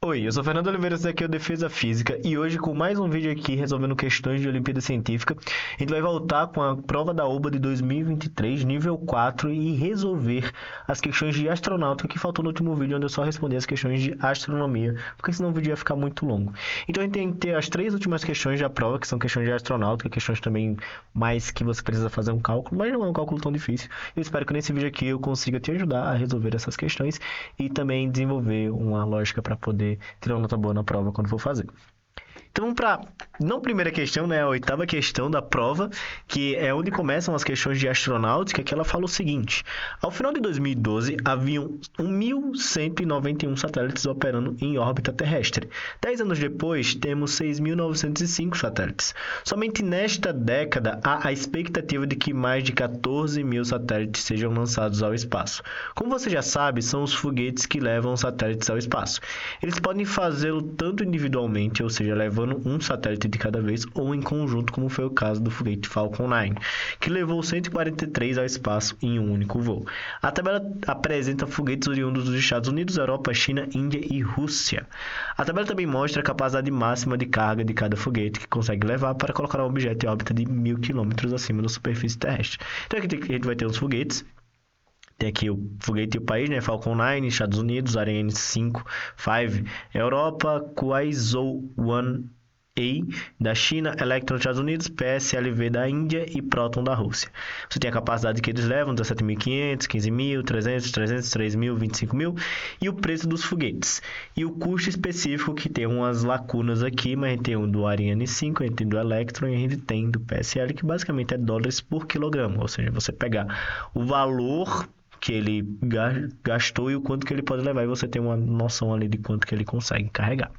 Oi, eu sou Fernando Oliveira, esse aqui é o Defesa Física e hoje com mais um vídeo aqui resolvendo questões de Olimpíada Científica. A gente vai voltar com a prova da OBA de 2023, nível 4 e resolver as questões de astronáutica que faltou no último vídeo, onde eu só respondi as questões de astronomia, porque senão o vídeo ia ficar muito longo. Então a gente tem que ter as três últimas questões da prova, que são questões de astronáutica, questões também mais que você precisa fazer um cálculo, mas não é um cálculo tão difícil. Eu espero que nesse vídeo aqui eu consiga te ajudar a resolver essas questões e também desenvolver uma lógica para poder tirar uma nota boa na prova quando for fazer. Então vamos para, não primeira questão, né, a oitava questão da prova, que é onde começam as questões de astronáutica, que ela fala o seguinte: ao final de 2012, haviam 1.191 satélites operando em órbita terrestre. 10 anos depois, temos 6.905 satélites. Somente nesta década, há a expectativa de que mais de 14 mil satélites sejam lançados ao espaço. Como você já sabe, são os foguetes que levam satélites ao espaço. Eles podem fazê-lo tanto individualmente, ou seja, levando um satélite de cada vez, ou em conjunto, como foi o caso do foguete Falcon 9, que levou 143 ao espaço em um único voo. A tabela apresenta foguetes oriundos dos Estados Unidos, Europa, China, Índia e Rússia. A tabela também mostra a capacidade máxima de carga de cada foguete que consegue levar para colocar um objeto em órbita de 1.000 km acima da superfície terrestre. Então aqui a gente vai ter os foguetes. Tem aqui o foguete e o país, né? Falcon 9, Estados Unidos, Ariane 5, Europa, Kuaizhou 1A da China, Electron dos Estados Unidos, PSLV da Índia e Proton da Rússia. Você tem a capacidade que eles levam, 17.500, 15.000, 300, 3.000, 25.000 e o preço dos foguetes. E o custo específico, que tem umas lacunas aqui, mas a gente tem um do Ariane 5, a gente tem do Electron e a gente tem do PSL, que basicamente é dólares por quilograma. Ou seja, você pegar o valor que ele gastou e o quanto que ele pode levar, e você tem uma noção ali de quanto que ele consegue carregar.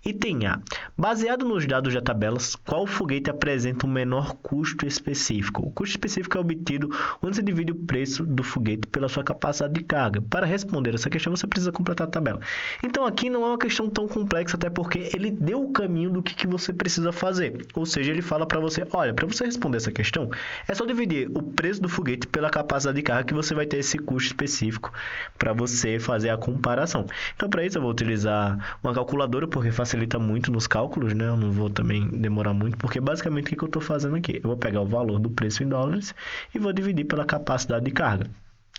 Item A. Baseado nos dados da tabela, qual foguete apresenta um menor custo específico? O custo específico é obtido quando se divide o preço do foguete pela sua capacidade de carga. Para responder essa questão, você precisa completar a tabela. Então, aqui não é uma questão tão complexa, até porque ele deu o caminho do que você precisa fazer. Ou seja, ele fala para você, olha, para você responder essa questão, é só dividir o preço do foguete pela capacidade de carga que você vai ter esse custo específico para você fazer a comparação. Então, para isso, eu vou utilizar uma calculadora, porque facilita muito nos cálculos, né? Eu não vou também demorar muito, porque basicamente o que eu estou fazendo aqui? Eu vou pegar o valor do preço em dólares e vou dividir pela capacidade de carga.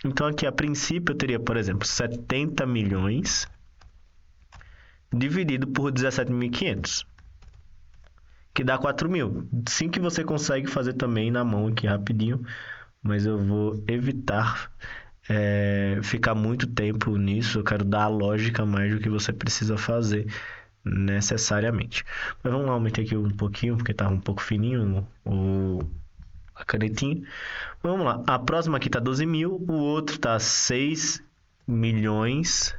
Então, aqui, a princípio, eu teria, por exemplo, 70 milhões dividido por 17.500, que dá 4.000. Sim que você consegue fazer também na mão aqui rapidinho, mas eu vou evitar ficar muito tempo nisso. Eu quero dar a lógica mais do que você precisa fazer necessariamente. Mas vamos lá, aumentar aqui um pouquinho, porque tá um pouco fininho a canetinha. Vamos lá, a próxima aqui tá 12.000, o outro tá 6 milhões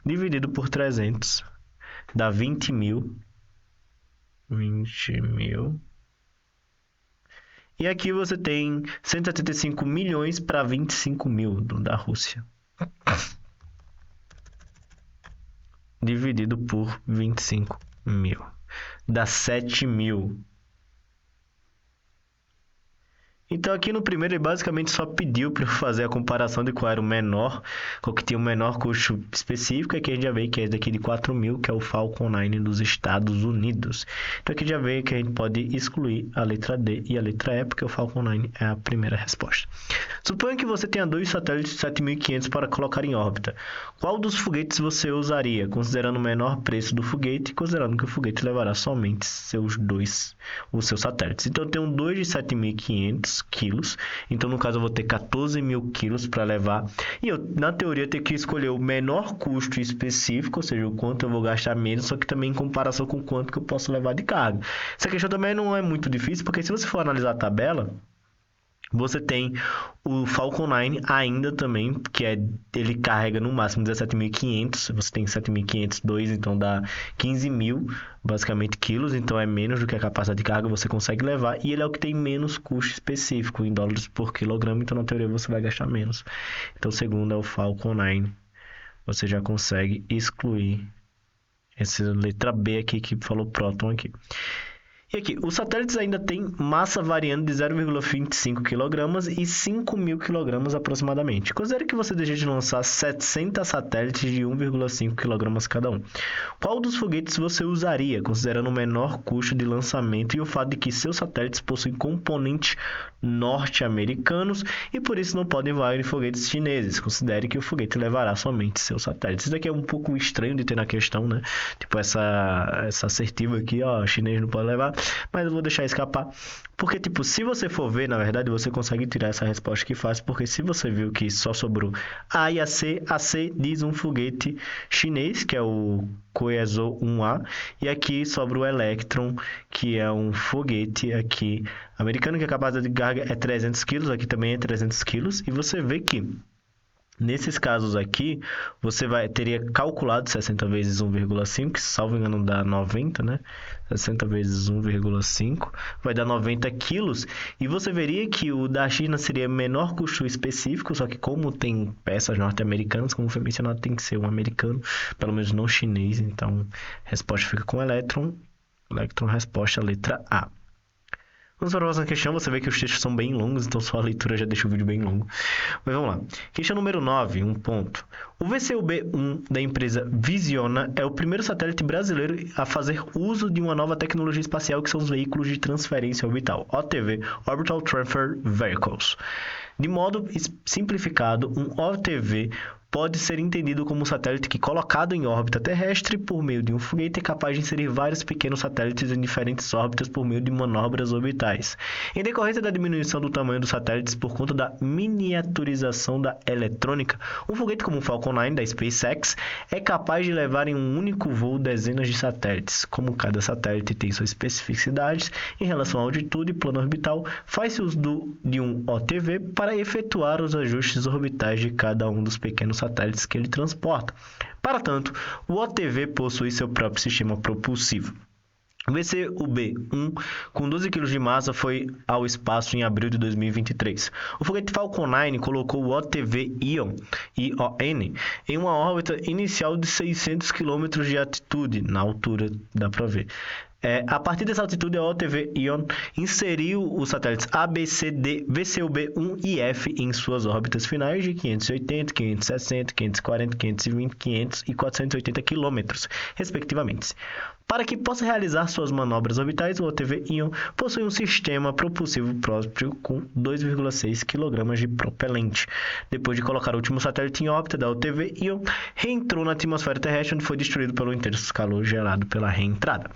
dividido por 300, dá 20.000. 20.000. E aqui você tem 175 milhões para 25.000 da Rússia. Dividido por 25.000. Dá 7.000. Então aqui no primeiro ele basicamente só pediu para eu fazer a comparação de qual era o menor, qual que tinha o menor custo específico. Aqui a gente já vê que é esse daqui de 4.000, que é o Falcon 9 dos Estados Unidos. Então aqui já vê que a gente pode excluir a letra D e a letra E, porque o Falcon 9 é a primeira resposta. Suponha que você tenha dois satélites de 7.500 para colocar em órbita. Qual dos foguetes você usaria, considerando o menor preço do foguete e considerando que o foguete levará somente os seus satélites? Então eu tenho dois de 7.500 quilos, então no caso eu vou ter 14.000 quilos para levar, e eu na teoria tenho que escolher o menor custo específico, ou seja, o quanto eu vou gastar menos, só que também em comparação com o quanto que eu posso levar de carga. Essa questão também não é muito difícil, porque se você for analisar a tabela, você tem o Falcon 9 ainda também, que ele carrega no máximo 17.500, você tem 7.502, então dá 15.000 basicamente quilos, então é menos do que a capacidade de carga você consegue levar, e ele é o que tem menos custo específico em dólares por quilograma, então na teoria você vai gastar menos. Então o segundo é o Falcon 9, você já consegue excluir essa letra B aqui que falou Proton aqui. E aqui, os satélites ainda têm massa variando de 0,25 kg e 5.000 kg aproximadamente. Considere que você deseja lançar 700 satélites de 1,5 kg cada um. Qual dos foguetes você usaria, considerando o menor custo de lançamento e o fato de que seus satélites possuem componentes norte-americanos e por isso não podem voar em foguetes chineses? Considere que o foguete levará somente seus satélites. Isso aqui é um pouco estranho de ter na questão, né? Tipo, essa assertiva aqui, ó, chinês não pode levar, mas eu vou deixar escapar. Porque, tipo, se você for ver, na verdade, você consegue tirar essa resposta que faz, porque se você viu que só sobrou A e a C diz um foguete chinês, que é o Kuezhou 1A, e aqui sobra o Electron, que é um foguete aqui americano, que a capacidade de carga é 300 kg, aqui também é 300 kg, e você vê que nesses casos aqui, você teria calculado 60 vezes 1,5, que salvo engano dá 90, né? 60 vezes 1,5 vai dar 90 quilos. E você veria que o da China seria menor custo específico, só que como tem peças norte-americanas, como foi mencionado, tem que ser um americano, pelo menos não chinês. Então, a resposta fica com Electron. Electron, resposta, letra A. Vamos para a próxima questão. Você vê que os textos são bem longos, então só a leitura já deixa o vídeo bem longo. Mas vamos lá. Questão número 9, um ponto. O VCUB-1 da empresa Visiona é o primeiro satélite brasileiro a fazer uso de uma nova tecnologia espacial, que são os veículos de transferência orbital, OTV, Orbital Transfer Vehicles. De modo simplificado, um OTV pode ser entendido como um satélite que, colocado em órbita terrestre por meio de um foguete, é capaz de inserir vários pequenos satélites em diferentes órbitas por meio de manobras orbitais. Em decorrência da diminuição do tamanho dos satélites por conta da miniaturização da eletrônica, um foguete como o Falcon 9 da SpaceX é capaz de levar em um único voo dezenas de satélites. Como cada satélite tem suas especificidades em relação à altitude e plano orbital, faz-se uso de um OTV para efetuar os ajustes orbitais de cada um dos pequenos satélites que ele transporta. Para tanto, o OTV possui seu próprio sistema propulsivo. O VCUB-1, com 12 kg de massa, foi ao espaço em abril de 2023. O foguete Falcon 9 colocou o OTV ION em uma órbita inicial de 600 km de altitude, na altura, dá para ver. A partir dessa altitude, a OTV ION inseriu os satélites A, B, C, D, VCUB-1 e F em suas órbitas finais de 580, 560, 540, 520, 500 e 480 km, respectivamente. Para que possa realizar suas manobras orbitais, o OTV ION possui um sistema propulsivo próprio com 2,6 kg de propelente. Depois de colocar o último satélite em órbita da OTV ION, reentrou na atmosfera terrestre, onde foi destruído pelo intenso calor gerado pela reentrada.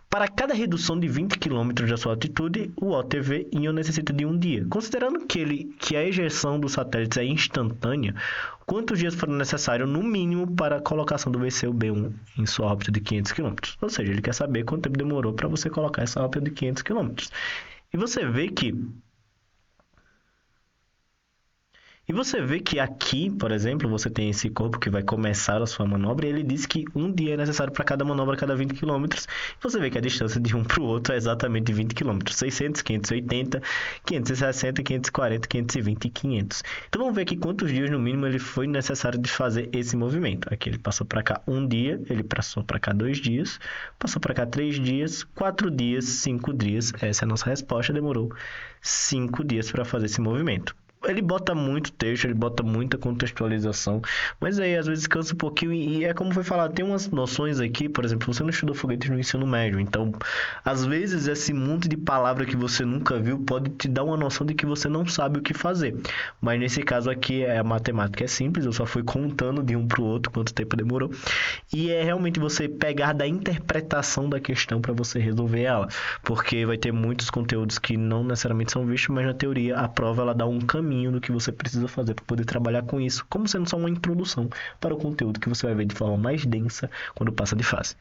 Para cada redução de 20 km da sua altitude, o OTV ION necessita de um dia. Considerando que a ejeção dos satélites é instantânea, quantos dias foram necessários, no mínimo, para a colocação do VCUB-1 em sua órbita de 500 km? Ou seja, ele quer saber quanto tempo demorou para você colocar essa órbita de 500 km. E você vê que aqui, por exemplo, você tem esse corpo que vai começar a sua manobra e ele diz que um dia é necessário para cada manobra a cada 20 km. Você vê que a distância de um para o outro é exatamente 20 km. 600, 580, 560, 540, 520 e 500. Então vamos ver aqui quantos dias no mínimo ele foi necessário de fazer esse movimento. Aqui ele passou para cá um dia, ele passou para cá 2 dias, passou para cá 3 dias, 4 dias, 5 dias. Essa é a nossa resposta, demorou 5 dias para fazer esse movimento. Ele bota muito texto, ele bota muita contextualização, mas aí às vezes cansa um pouquinho e é como foi falado, tem umas noções aqui, por exemplo, você não estudou foguetes no ensino médio, então às vezes esse monte de palavra que você nunca viu pode te dar uma noção de que você não sabe o que fazer, mas nesse caso aqui a matemática é simples, eu só fui contando de um para o outro quanto tempo demorou, e é realmente você pegar da interpretação da questão para você resolver ela, porque vai ter muitos conteúdos que não necessariamente são vistos, mas na teoria a prova ela dá um caminho do que você precisa fazer para poder trabalhar com isso, como sendo só uma introdução para o conteúdo que você vai ver de forma mais densa quando passa de fase.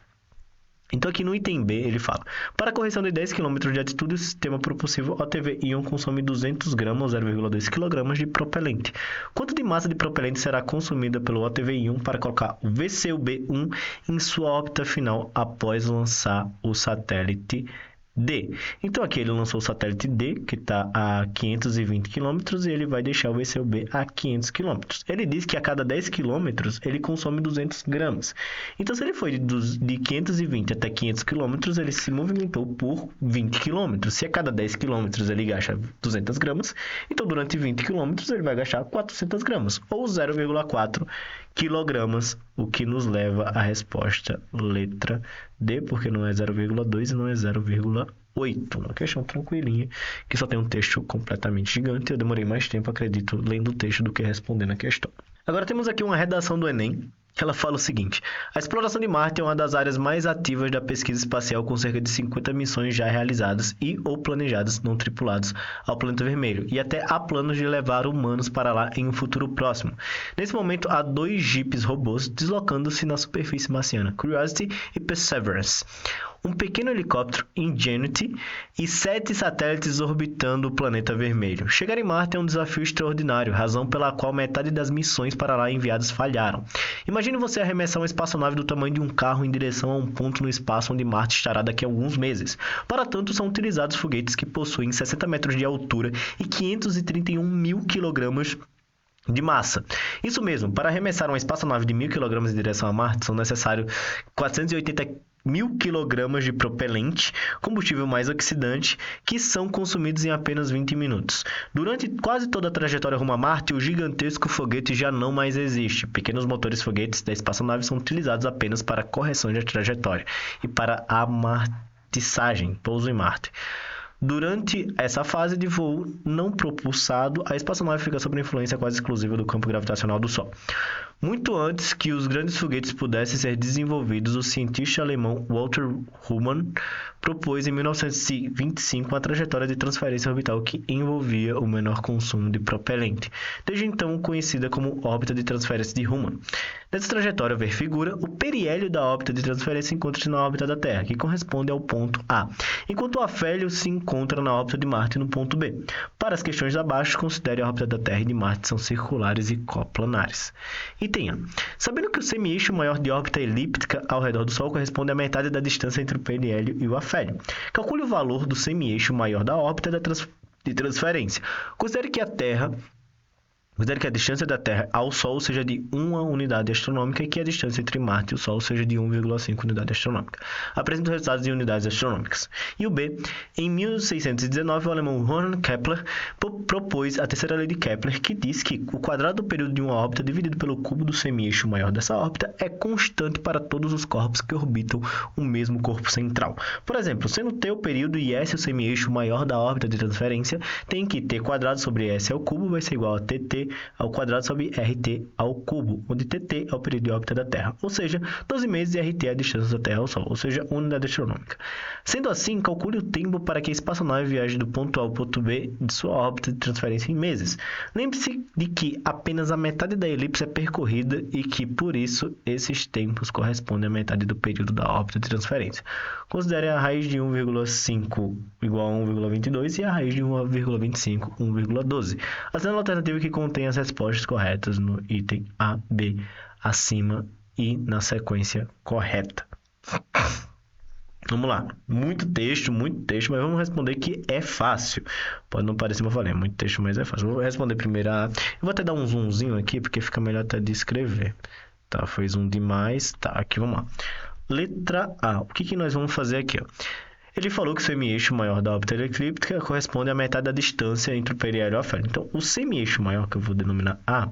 Então aqui no item B ele fala: para a correção de 10 km de altitude, o sistema propulsivo OTV ION consome 200 gramas, 0,2 kg de propelente. Quanto de massa de propelente será consumida pelo OTV ION para colocar o VCUB-1 em sua órbita final após lançar o satélite D. Então aqui ele lançou o satélite D, que está a 520 km, e ele vai deixar o VCU-B a 500 km. Ele diz que a cada 10 km ele consome 200 gramas. Então se ele foi de 520 até 500 km, ele se movimentou por 20 km. Se a cada 10 km ele gasta 200 gramas, então durante 20 km ele vai gastar 400 gramas, ou 0,4 quilogramas, o que nos leva à resposta letra D, porque não é 0,2 e não é 0,8. Uma questão tranquilinha, que só tem um texto completamente gigante. Eu demorei mais tempo, acredito, lendo o texto do que respondendo a questão. Agora temos aqui uma redação do Enem, que ela fala o seguinte: a exploração de Marte é uma das áreas mais ativas da pesquisa espacial, com cerca de 50 missões já realizadas e ou planejadas não tripuladas ao planeta vermelho, e até há planos de levar humanos para lá em um futuro próximo. Nesse momento, há 2 jipes robôs deslocando-se na superfície marciana, Curiosity e Perseverance, um pequeno helicóptero, Ingenuity, e 7 satélites orbitando o planeta vermelho. Chegar em Marte é um desafio extraordinário, razão pela qual metade das missões para lá enviadas falharam. Imagine você arremessar uma espaçonave do tamanho de um carro em direção a um ponto no espaço onde Marte estará daqui a alguns meses. Para tanto, são utilizados foguetes que possuem 60 metros de altura e 531 mil quilogramas de massa. Isso mesmo, para arremessar uma espaçonave de 1.000 kg em direção a Marte, são necessários 480 mil quilogramas de propelente, combustível mais oxidante, que são consumidos em apenas 20 minutos. Durante quase toda a trajetória rumo a Marte, o gigantesco foguete já não mais existe. Pequenos motores foguetes da espaçonave são utilizados apenas para correção de trajetória e para amartissagem, pouso em Marte. Durante essa fase de voo não propulsado, a espaçonave fica sob a influência quase exclusiva do campo gravitacional do Sol. Muito antes que os grandes foguetes pudessem ser desenvolvidos, o cientista alemão Walter Humann propôs em 1925 uma trajetória de transferência orbital que envolvia o menor consumo de propelente, desde então conhecida como órbita de transferência de Humann. Nessa trajetória, ver figura, o periélio da órbita de transferência encontra-se na órbita da Terra, que corresponde ao ponto A, enquanto o afélio se encontra na órbita de Marte no ponto B. Para as questões abaixo, considere a órbita da Terra e de Marte são circulares e coplanares. E tenha, sabendo que o semi-eixo maior de órbita elíptica ao redor do Sol corresponde à metade da distância entre o periélio e o afélio. Calcule o valor do semi-eixo maior da órbita de transferência. Considere que a distância da Terra ao Sol seja de 1 unidade astronômica e que a distância entre Marte e o Sol seja de 1,5 unidade astronômica. Apresenta os resultados em unidades astronômicas. E o B. Em 1619, o alemão Johann Kepler propôs a terceira lei de Kepler, que diz que o quadrado do período de uma órbita dividido pelo cubo do semi-eixo maior dessa órbita é constante para todos os corpos que orbitam o mesmo corpo central. Por exemplo, sendo T o período e S o semi-eixo maior da órbita de transferência, tem que T quadrado sobre S ao cubo vai ser igual a TT ao quadrado sobre RT ao cubo, onde TT é o período de órbita da Terra, ou seja, 12 meses e RT é a distância da Terra ao Sol, ou seja, unidade astronômica. Sendo assim, calcule o tempo para que a espaçonave viaje do ponto A ao ponto B de sua órbita de transferência em meses. Lembre-se de que apenas a metade da elipse é percorrida e que, por isso, esses tempos correspondem à metade do período da órbita de transferência. Considere a raiz de 1,5 igual a 1,22 e a raiz de 1,25, 1,12. Assinale a alternativa que contém as respostas corretas no item A, B, acima e na sequência correta. Vamos lá. Muito texto, mas vamos responder que é fácil. Pode não parecer, mas eu falei, é muito texto, mas é fácil. Vou responder primeiro a... Eu vou até dar um zoomzinho aqui, porque fica melhor até de escrever. Tá, foi zoom demais. Tá, aqui vamos lá. Letra A. O que nós vamos fazer aqui, ó? Ele falou que o semi-eixo maior da órbita elíptica corresponde à metade da distância entre o periélio e o afélio. Então, o semi-eixo maior, que eu vou denominar A,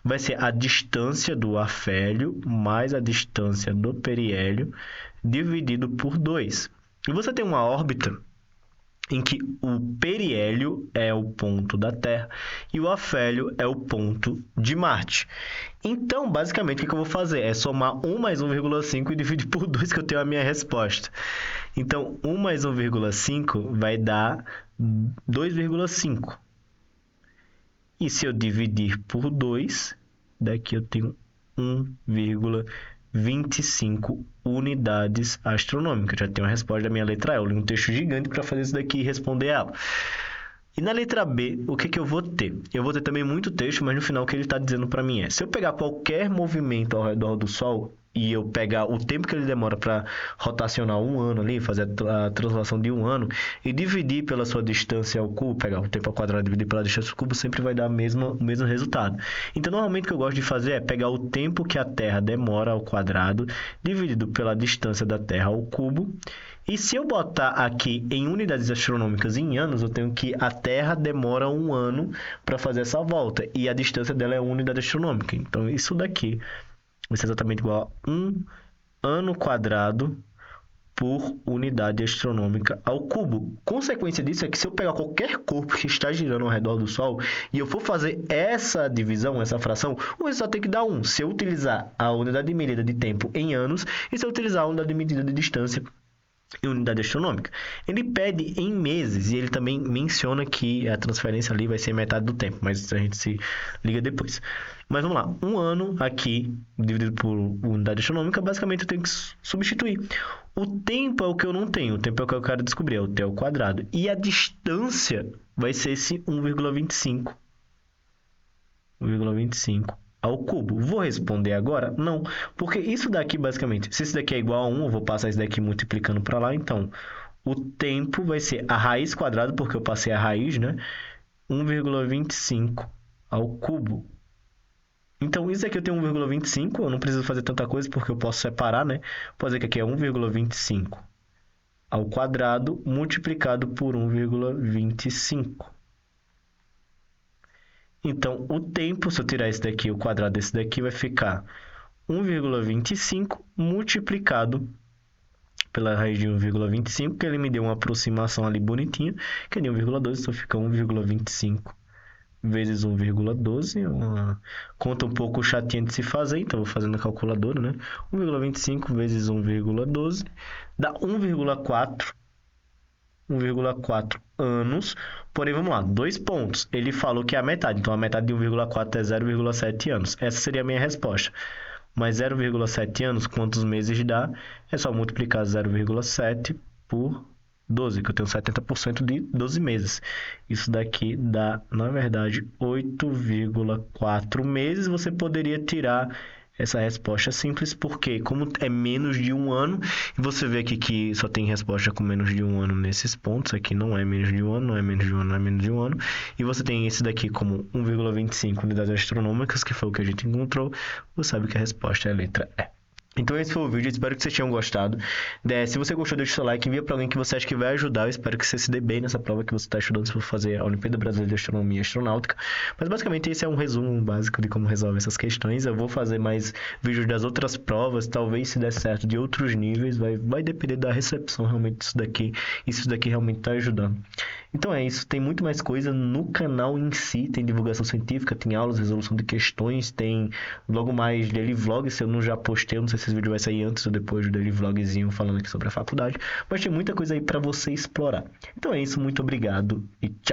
vai ser a distância do afélio mais a distância do periélio dividido por 2. E você tem uma órbita em que o periélio é o ponto da Terra e o afélio é o ponto de Marte. Então, basicamente, o que eu vou fazer é somar 1 mais 1,5 e dividir por 2, que eu tenho a minha resposta. Então, 1 mais 1,5 vai dar 2,5. E se eu dividir por 2, daqui eu tenho 1,25 unidades astronômicas. Já tenho a resposta da minha letra A. Eu li um texto gigante para fazer isso daqui e responder ela. E na letra B, o que eu vou ter? Eu vou ter também muito texto, mas no final o que ele está dizendo para mim é: se eu pegar qualquer movimento ao redor do Sol, e eu pegar o tempo que ele demora para rotacionar um ano ali, fazer a translação de um ano, e dividir pela sua distância ao cubo, pegar o tempo ao quadrado e dividir pela distância ao cubo, sempre vai dar o mesmo resultado. Então, normalmente o que eu gosto de fazer é pegar o tempo que a Terra demora ao quadrado, dividido pela distância da Terra ao cubo, e se eu botar aqui em unidades astronômicas em anos, eu tenho que a Terra demora um ano para fazer essa volta, e a distância dela é uma unidade astronômica. Então, isso daqui vai ser exatamente igual a 1 ano quadrado por unidade astronômica ao cubo. Consequência disso é que se eu pegar qualquer corpo que está girando ao redor do Sol e eu for fazer essa divisão, essa fração, o resultado tem que dar 1. Se eu utilizar a unidade de medida de tempo em anos e se eu utilizar a unidade de medida de distância em unidade astronômica. Ele pede em meses e ele também menciona que a transferência ali vai ser metade do tempo, mas a gente se liga depois. Mas vamos lá, um ano aqui dividido por unidade astronômica, basicamente eu tenho que substituir. O tempo é o que eu não tenho, o tempo é o que eu quero descobrir, é o t ao quadrado. E a distância vai ser esse 1,25. 1,25 ao cubo. Vou responder agora? Não, porque isso daqui basicamente, se isso daqui é igual a 1, eu vou passar isso daqui multiplicando para lá, então o tempo vai ser a raiz quadrada, porque eu passei a raiz, né? 1,25 ao cubo. Então, isso aqui eu tenho 1,25, eu não preciso fazer tanta coisa porque eu posso separar, né? Vou dizer que aqui é 1,25 ao quadrado multiplicado por 1,25. Então, o tempo, se eu tirar esse daqui, o quadrado desse daqui, vai ficar 1,25 multiplicado pela raiz de 1,25, que ele me deu uma aproximação ali bonitinha, que é de 1,12, então fica 1,25 vezes 1,12, uma conta um pouco chatinha de se fazer, então vou fazer na calculadora, né? 1,25 vezes 1,12 dá 1,4 anos, porém, vamos lá, 2 pontos. Ele falou que é a metade, então a metade de 1,4 é 0,7 anos. Essa seria a minha resposta. Mas 0,7 anos, quantos meses dá? É só multiplicar 0,7 por 12, que eu tenho 70% de 12 meses. Isso daqui dá, na verdade, 8,4 meses. Você poderia tirar essa resposta simples, porque como é menos de um ano, e você vê aqui que só tem resposta com menos de um ano nesses pontos, aqui não é menos de um ano, não é menos de um ano, não é menos de um ano, e você tem esse daqui como 1,25 unidades astronômicas, que foi o que a gente encontrou, você sabe que a resposta é a letra E. Então esse foi o vídeo, espero que vocês tenham gostado. Se você gostou, deixa o seu like, envia para alguém que você acha que vai ajudar. Eu espero que você se dê bem nessa prova que você está estudando, se for fazer a Olimpíada Brasileira de Astronomia e Astronáutica. Mas basicamente esse é um resumo básico de como resolve essas questões. Eu vou fazer mais vídeos das outras provas, talvez se der certo de outros níveis, vai depender da recepção realmente disso daqui, e se isso daqui realmente está ajudando. Então é isso, tem muito mais coisa no canal em si, tem divulgação científica, tem aulas, resolução de questões, tem logo mais daily vlog, se eu não já postei, eu não sei se esse vídeo vai sair antes ou depois do daily vlogzinho falando aqui sobre a faculdade, mas tem muita coisa aí para você explorar. Então é isso, muito obrigado e tchau!